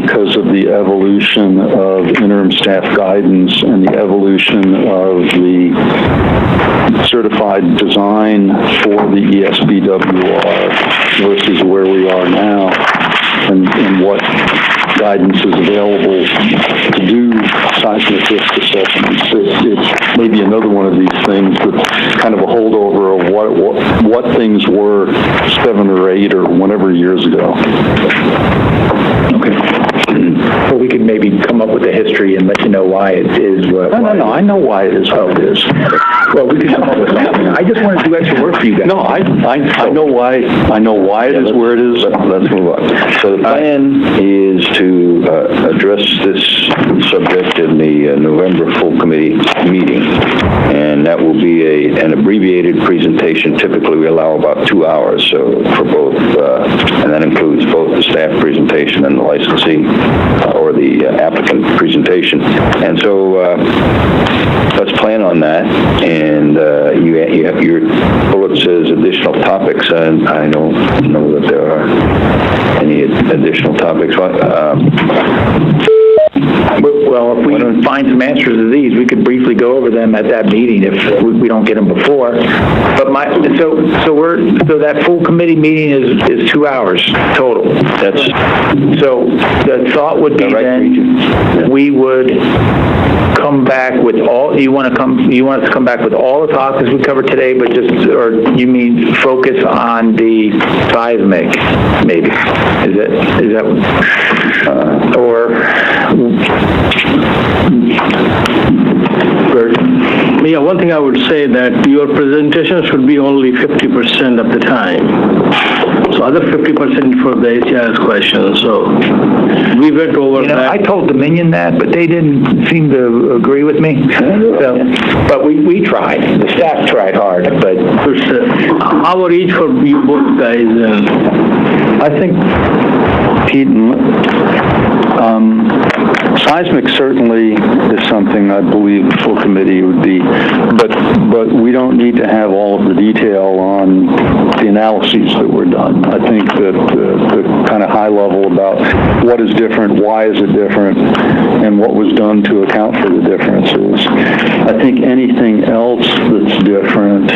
because of the evolution of interim staff guidance and the evolution of the certified design for the ESBWR versus where we are now and what guidance is available to do seismic risk assessments. It's maybe another one of these things that's kind of a holdover of what things were 7 or 8 or whatever years ago. Okay. Well, we could maybe come up with a history and let you know why it is what. No, I know why it is what it is. Well, we could come up with something. I just want to do extra work for you guys. No, I know why. I know why it is where it is. Let's move on. So the plan is to address this subject in the November full committee meeting, and that will be an abbreviated presentation. Typically, we allow about 2 hours, so for both, and that includes both the staff presentation and the licensee or the applicant presentation. And so let's plan on that. And you have your bullet says additional topics, and I don't know that there are any additional topics. Well, if we find some answers to these, we could briefly go over them at that meeting if we don't get them before. But so that full committee meeting is 2 hours total. So the thought would be then we would come back with all. You want us to come back with all the topics we covered today, but or you mean focus on the seismic? Maybe is that or? Yeah, one thing I would say that your presentation should be only 50% of the time. So other 50% for the ACIS questions. So we went over that. I told Dominion that, but they didn't seem to agree with me. So, but we tried. The staff tried hard, but hour each for you both guys. And I think, Pete, seismic certainly is something I believe the full committee would be, but we don't need to have all of the detail on the analyses that were done. I think that the kind of high level about what is different, why is it different, and what was done to account for the differences. I think anything else that's different,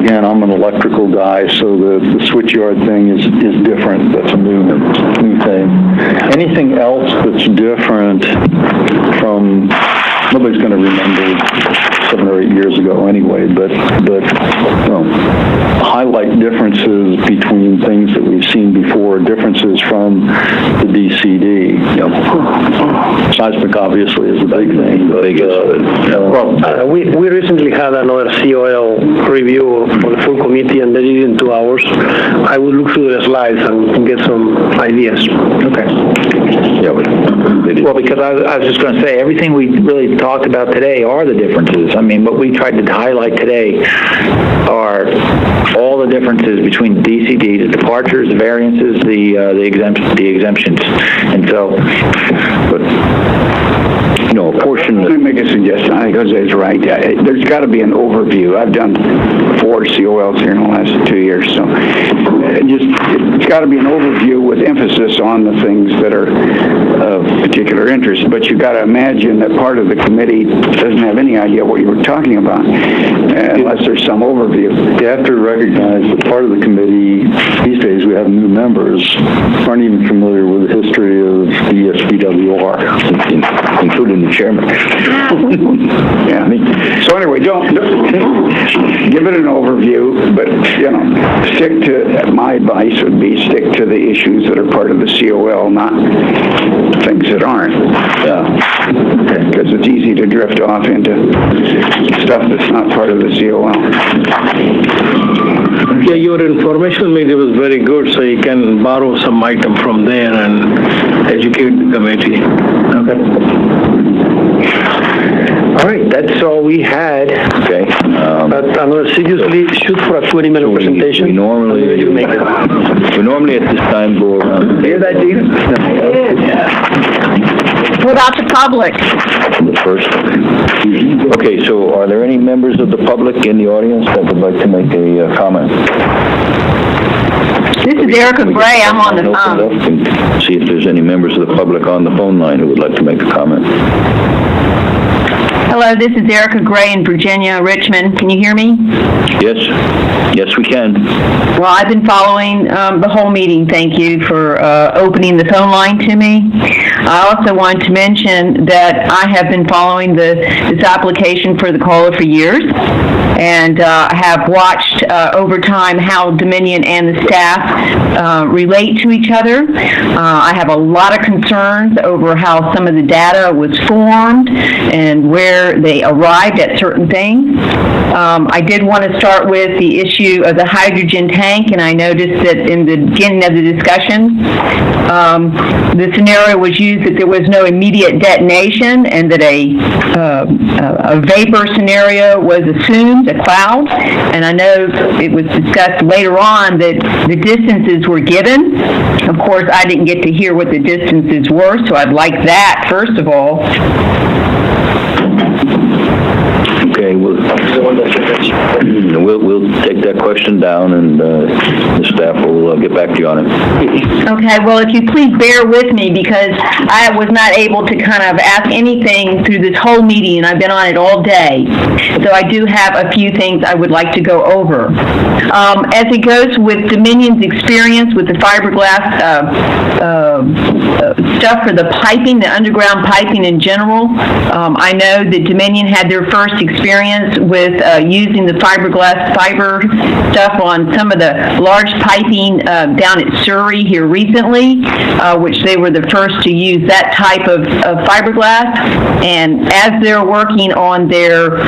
again, I'm an electrical guy, so the switchyard thing is different. That's a new thing. Anything else that's different from, nobody's going to remember 7 or 8 years ago anyway, but highlight differences between things that we've seen before, differences from the DCD. Seismic obviously is a big thing. we recently had another COL review for the full committee, and they did it in 2 hours. I will look through the slides and get some ideas. okay. Yeah, Well, because I was just going to say, everything we really talked about today are the differences. I mean, what we tried to highlight today are all the differences between the DCD, the departures, the variances, the exemptions. And so, a portion of Let me make a suggestion. I think Jose's right. There's got to be an overview. I've done 4 COLs here in the last 2 years, so it's got to be an overview with emphasis on the things that are of particular interest. But you got to imagine that part of the committee doesn't have any idea what you were talking about unless there's some overview. You have to recognize that part of the committee these days, we have new members, aren't even familiar with the history of the ESBWR, including the chairman. Yeah. So anyway, don't give it an overview, but stick to. My advice would be stick to the issues that are part of the COL, not things that aren't. Because it's easy to drift off into stuff that's not part of the COL. Yeah, your information meeting was very good, so you can borrow some item from there and educate the committee. okay. All right, that's all we had. Okay. But I'm going to seriously shoot for a 20-minute presentation. We normally at this time go around. Hear that, Dina? What about the public? The first. Okay, so are there any members of the public in the audience that would like to make a comment? is Erica Gray. I'm on the phone. Opened up and see if there's any members of the public on the phone line who would like to make a comment. Hello, this is Erica Gray in Virginia, Richmond. Can you hear me? Yes, we can. Well, I've been following the whole meeting. Thank you for opening the phone line to me. I also wanted to mention that I have been following this application for the COLA for years, and have watched over time how Dominion and the staff relate to each other. I have a lot of concerns over how some of the data was formed and where they arrived at certain things. I did want to start with the issue of the hydrogen tank, and I noticed that in the beginning of the discussion, the scenario was used that there was no immediate detonation and that a vapor scenario was assumed, a cloud, and I know it was discussed later on that the distances were given. Of course, I didn't get to hear what the distances were, so I'd like that, first of all. Okay, we'll take that question down, and the staff will get back to you on it. Okay, well, if you please bear with me, because I was not able to kind of ask anything through this whole meeting, and I've been on it all day. So I do have a few things I would like to go over. As it goes with Dominion's experience with the fiberglass stuff for the piping, the underground piping in general, I know that Dominion had their first experience with using the fiber stuff on some of the large piping down at Surrey here recently, which they were the first to use that type of fiberglass. And as they're working on their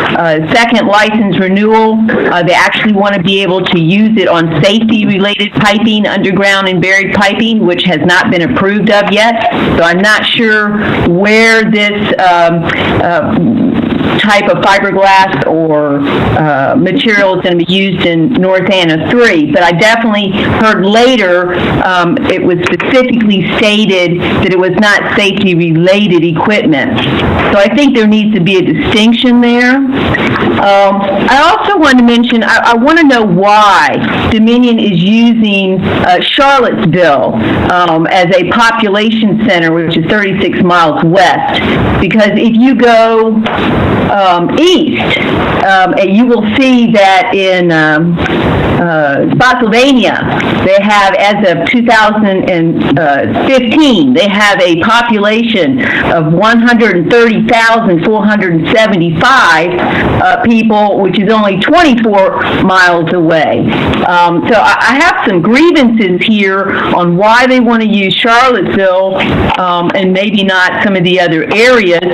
second license renewal, they actually want to be able to use it on safety-related piping, underground and buried piping, which has not been approved of yet. So I'm not sure where this type of fiberglass or material is going to be used in North Anna 3, but I definitely heard later it was specifically stated that it was not safety-related equipment. So I think there needs to be a distinction there. I also want to mention, I want to know why Dominion is using Charlottesville as a population center, which is 36 miles west, because if you go east, you will see that in Spotsylvania, they have, as of 2015, they have a population of 130,475 people, which is only 24 miles away. So I have some grievances here on why they want to use Charlottesville and maybe not some of the other areas.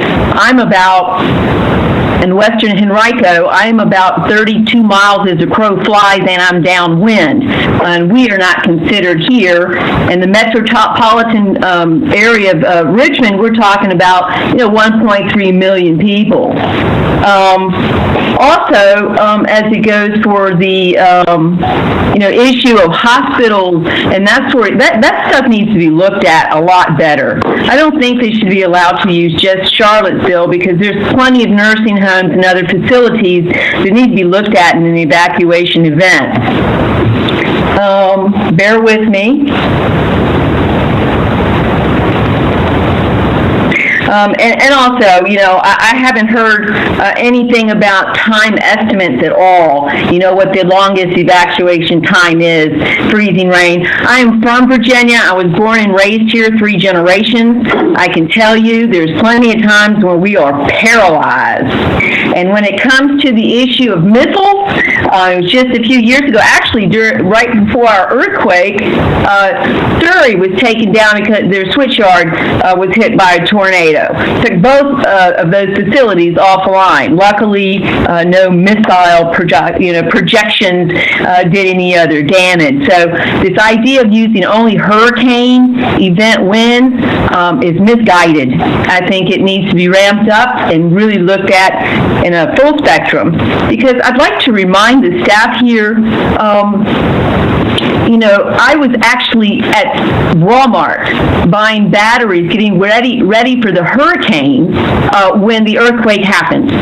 In western Henrico, I am about 32 miles as a crow flies, and I'm downwind. And we are not considered here. In the metropolitan area of Richmond, we're talking about 1.3 million people. Also, as it goes for the issue of hospitals and that stuff needs to be looked at a lot better. I don't think they should be allowed to use just Charlottesville, because there's plenty of nursing homes and other facilities that need to be looked at in an evacuation event. Bear with me. And also, I haven't heard anything about time estimates at all. What the longest evacuation time is, freezing rain. I am from Virginia. I was born and raised here 3 generations. I can tell you there's plenty of times when we are paralyzed. And when it comes to the issue of missiles, it was just a few years ago, actually right before our earthquake, Surrey was taken down because their switchyard was hit by a tornado. Took both of those facilities offline. Luckily, no missile projections did any other damage. So this idea of using only hurricane event winds is misguided. I think it needs to be ramped up and really looked at in a full spectrum. Because I'd like to remind the staff here, I was actually at Walmart buying batteries, getting ready for the hurricane when the earthquake happened.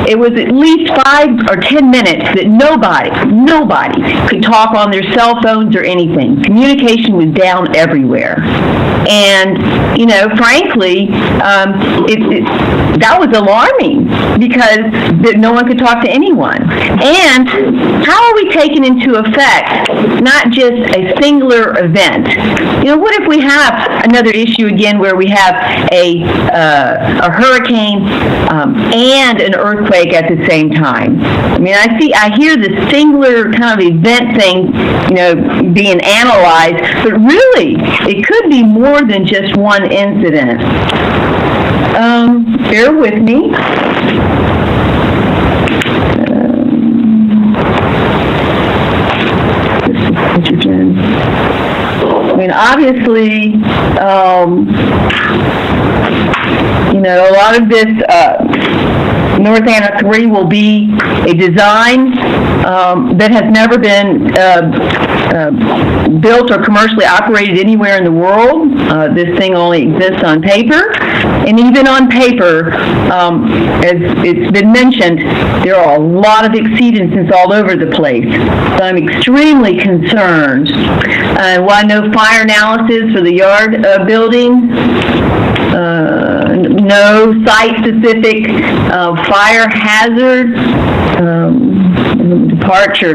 It was at least 5 or 10 minutes that nobody could talk on their cell phones or anything. Communication was down everywhere. And, frankly, that was alarming because no one could talk to anyone. And how are we taking into effect not just a singular event? What if we have another issue again where we have a hurricane and an earthquake at the same time? I hear the singular kind of event thing, being analyzed, but really, it could be more than just one incident. Bear with me. This is nitrogen. Obviously, a lot of this North Anna 3 will be a design that has never been built or commercially operated anywhere in the world. This thing only exists on paper. And even on paper, as it's been mentioned, there are a lot of exceedances all over the place. So I'm extremely concerned. I know fire analysis for the yard building. No site-specific fire hazard, departure,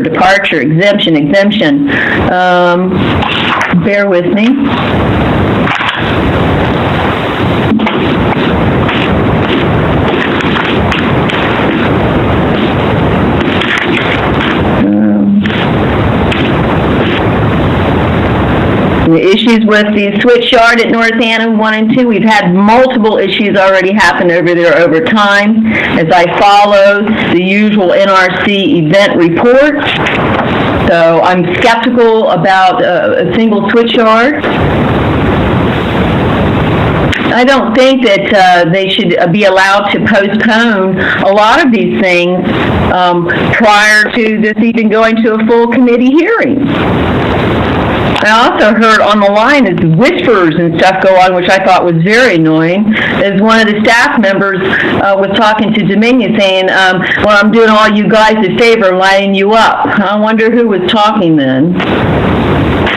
exemption. Bear with me. The issues with the switch yard at North Anna 1 and 2, we've had multiple issues already happen over there over time as I follow the usual NRC event report. So I'm skeptical about a single switch yard. I don't think that they should be allowed to postpone a lot of these things prior to this even going to a full committee hearing. I also heard on the line as whispers and stuff go on, which I thought was very annoying, as one of the staff members was talking to Dominion saying, well, I'm doing all you guys a favor, lining you up. I wonder who was talking then.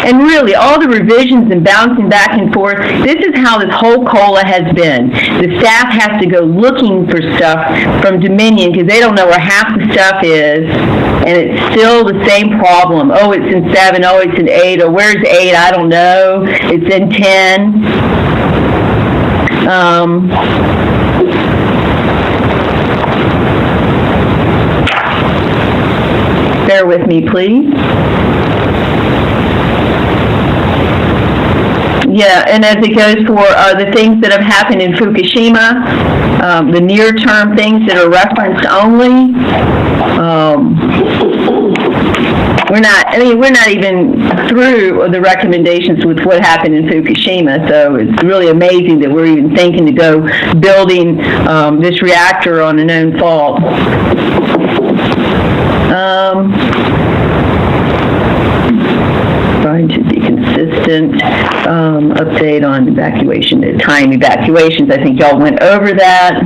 And really, all the revisions and bouncing back and forth, this is how this whole COLA has been. The staff has to go looking for stuff from Dominion because they don't know where half the stuff is, and it's still the same problem. Oh, it's in 7, oh, it's in 8, or where's 8? I don't know. It's in 10. Bear with me, please. Yeah, and as it goes for the things that have happened in Fukushima, the near-term things that are referenced only, we're not even through the recommendations with what happened in Fukushima, so it's really amazing that we're even thinking to go building this reactor on a known fault. Trying to be consistent. Update on evacuation, time evacuations. I think y'all went over that.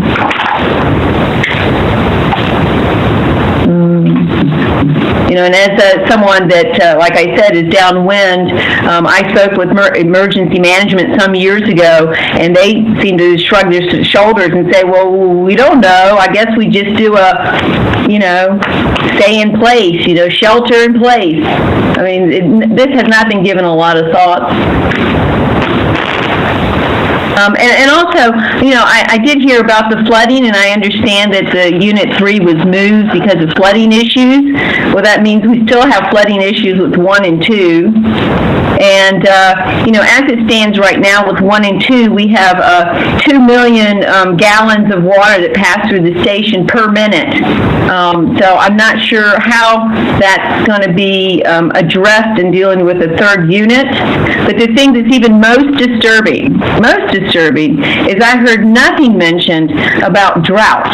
And as someone that, like I said, is downwind, I spoke with emergency management some years ago, and they seem to shrug their shoulders and say, well, we don't know. I guess we just do stay in place, shelter in place. I mean, this has not been given a lot of thought. And also, I did hear about the flooding, and I understand that the Unit 3 was moved because of flooding issues. Well, that means we still have flooding issues with 1 and 2. And, as it stands right now with 1 and 2, we have 2 million gallons of water that pass through the station per minute. So I'm not sure how that's going to be addressed in dealing with the third unit. But the thing that's even most disturbing disturbing is I heard nothing mentioned about drought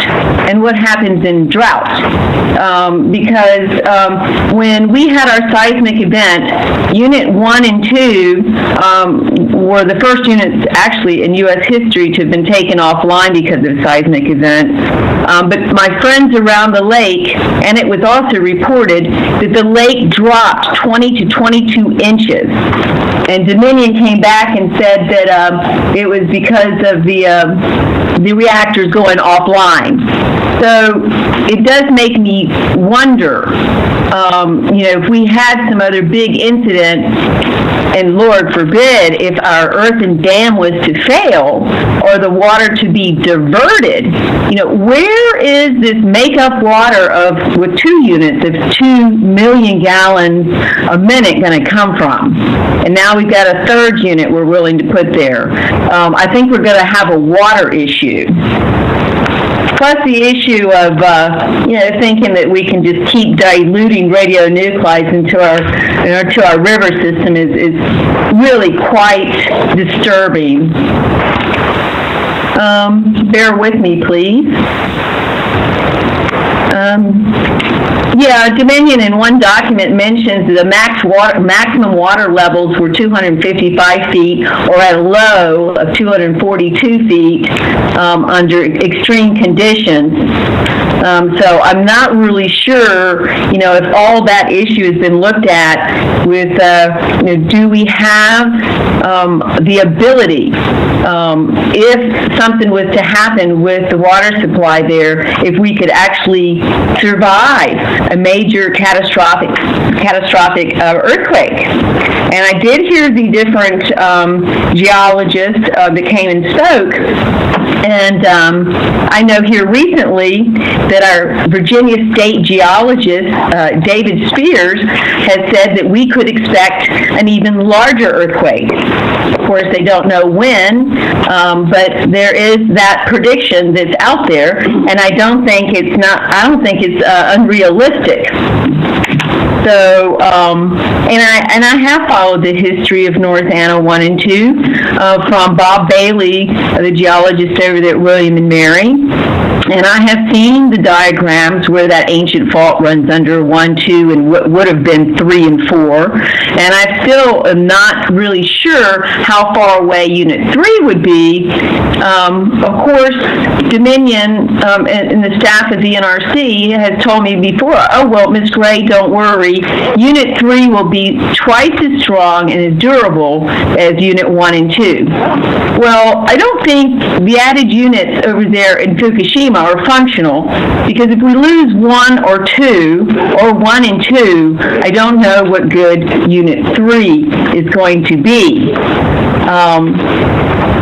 and what happens in drought. Because when we had our seismic event, Unit 1 and 2 were the first units actually in U.S. history to have been taken offline because of the seismic event. But my friends around the lake, and it was also reported that the lake dropped 20 to 22 inches. And Dominion came back and said that it was because of the reactors going offline. So it does make me wonder, if we had some other big incident, and Lord forbid, if our earthen dam was to fail or the water to be diverted, where is this makeup water with 2 units of 2 million gallons a minute going to come from? And now we've got a 3rd unit we're willing to put there. I think we're going to have a water issue. Plus the issue of, thinking that we can just keep diluting radionuclides into our river system is really quite disturbing. Bear with me, please. Dominion in one document mentions the maximum water levels were 255 feet or at a low of 242 feet under extreme conditions. So I'm not really sure, if all that issue has been looked at with, do we have the ability, if something was to happen with the water supply there, if we could actually survive a major catastrophic earthquake. And I did hear the different geologists that came and spoke, and I know here recently that our Virginia State geologist, David Spears, has said that we could expect an even larger earthquake. Of course, they don't know when, but there is that prediction that's out there, and I don't think it's unrealistic. So, and I have followed the history of North Anna 1 and 2 from Bob Bailey, the geologist over there at William and Mary. And I have seen the diagrams where that ancient fault runs under 1, 2, and what would have been 3 and 4. And I still am not really sure how far away Unit 3 would be. Of course, Dominion and the staff of the NRC has told me before, Ms. Gray, don't worry. Unit 3 will be twice as strong and as durable as Unit 1 and 2. Well, I don't think the added units over there in Fukushima are functional, because if we lose 1 or 2, or 1 and 2, I don't know what good Unit 3 is going to be.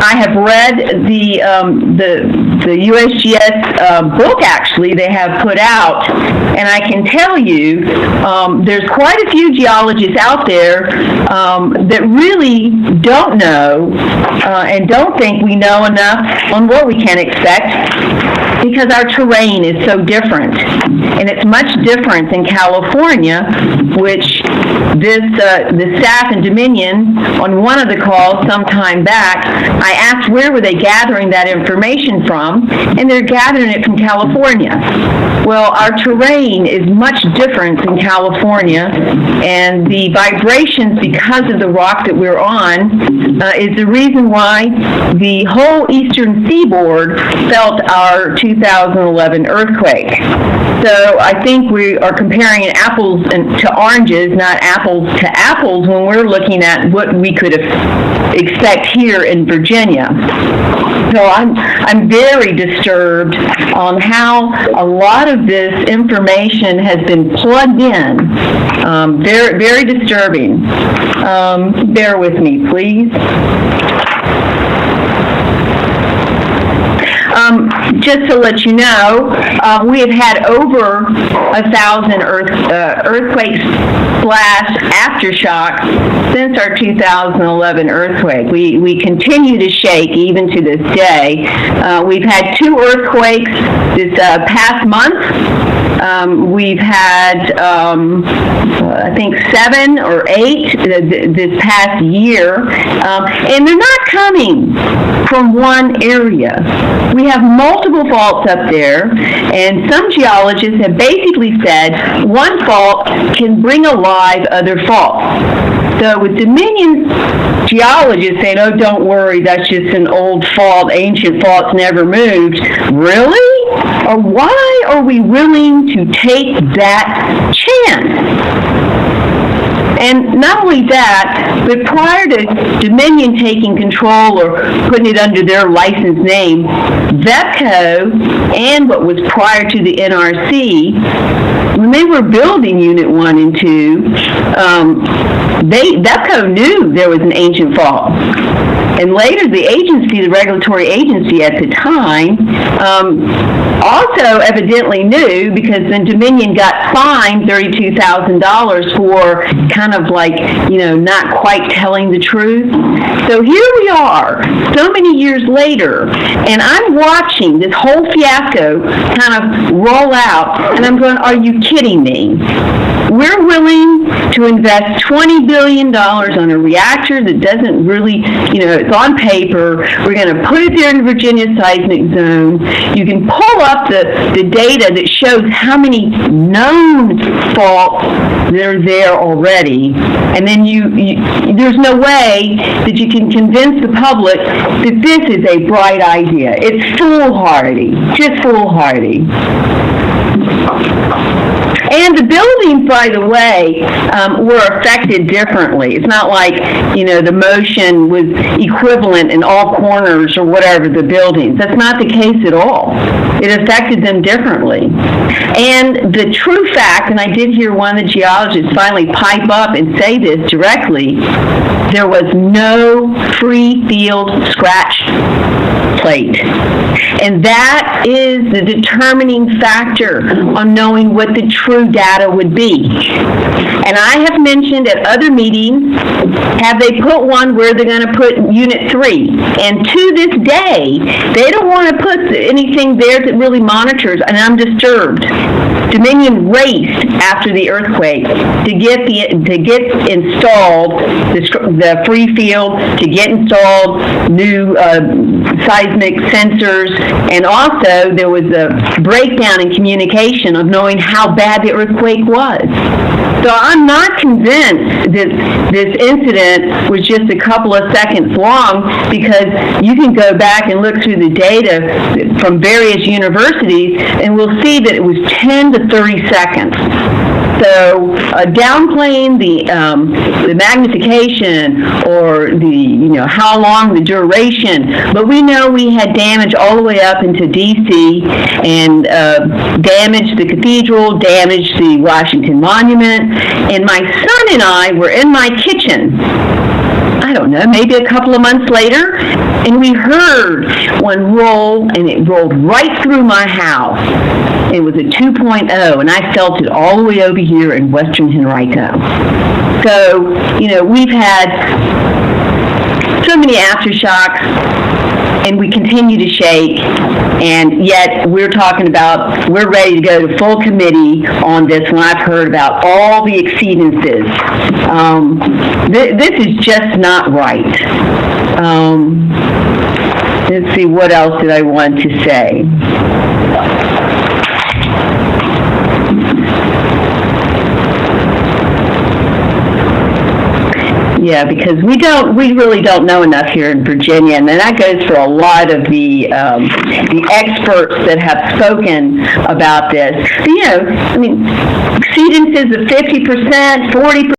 I have read the USGS book, actually, they have put out, and I can tell you there's quite a few geologists out there that really don't know and don't think we know enough on what we can expect, because our terrain is so different. And it's much different in California, which the staff in Dominion, on one of the calls some time back, I asked where were they gathering that information from, and they're gathering it from California. Well, our terrain is much different in California, and the vibrations because of the rock that we're on is the reason why the whole eastern seaboard felt our 2011 earthquake. So I think we are comparing apples to oranges, not apples to apples, when we're looking at what we could expect here in Virginia. So I'm very disturbed on how a lot of this information has been plugged in. Very, very disturbing. Bear with me, please. just to let you know, we have had over 1,000 earthquakes / aftershocks since our 2011 earthquake. We continue to shake even to this day. We've had 2 earthquakes this past month. We've had, I think, 7 or 8 this past year, and they're not coming from one area. We have multiple faults up there, and some geologists have basically said one fault can bring alive other faults. So with Dominion geologists saying, oh, don't worry, that's just an old fault, ancient fault's never moved. Really? Or why are we willing to take that chance? And not only that, but prior to Dominion taking control or putting it under their license name, VEPCO and what was prior to the NRC, when they were building Unit 1 and 2, VEPCO knew there was an ancient fault. And later, the agency, the regulatory agency at the time, also evidently knew, because then Dominion got fined $32,000 for kind of like, not quite telling the truth. So here we are, so many years later, and I'm watching this whole fiasco kind of roll out, and I'm going, are you kidding me? We're willing to invest $20 billion on a reactor that doesn't really, it's on paper. We're going to put it there in the Virginia seismic zone. You can pull up the data that shows how many known faults that are there already. And then there's no way that you can convince the public that this is a bright idea. It's foolhardy, just foolhardy. And the buildings, by the way, were affected differently. It's not like, the motion was equivalent in all corners or whatever the buildings. That's not the case at all. It affected them differently. And the true fact, and I did hear one of the geologists finally pipe up and say this directly, there was no free field scratch plate. And that is the determining factor on knowing what the true data would be. And I have mentioned at other meetings, have they put one where they're going to put Unit 3? And to this day, they don't want to put anything there that really monitors, and I'm disturbed. Dominion raced after the earthquake to get installed the free field, to get installed new seismic sensors, and also there was a breakdown in communication of knowing how bad the earthquake was. So I'm not convinced that this incident was just a couple of seconds long, because you can go back and look through the data from various universities and we'll see that it was 10 to 30 seconds. So downplaying the magnification or the, how long the duration, but we know we had damage all the way up into D.C. and damaged the cathedral, damaged the Washington Monument, and my son and I were in my kitchen, I don't know, maybe a couple of months later, and we heard one roll, and it rolled right through my house. It was a 2.0, and I felt it all the way over here in western Henrico. So, we've had so many aftershocks, and we continue to shake, and yet we're talking about, we're ready to go to full committee on this when I've heard about all the exceedances. This is just not right. Let's see, what else did I want to say? Yeah, because we really don't know enough here in Virginia, and that goes for a lot of the experts that have spoken about this. But, exceedances of 50%, 40%.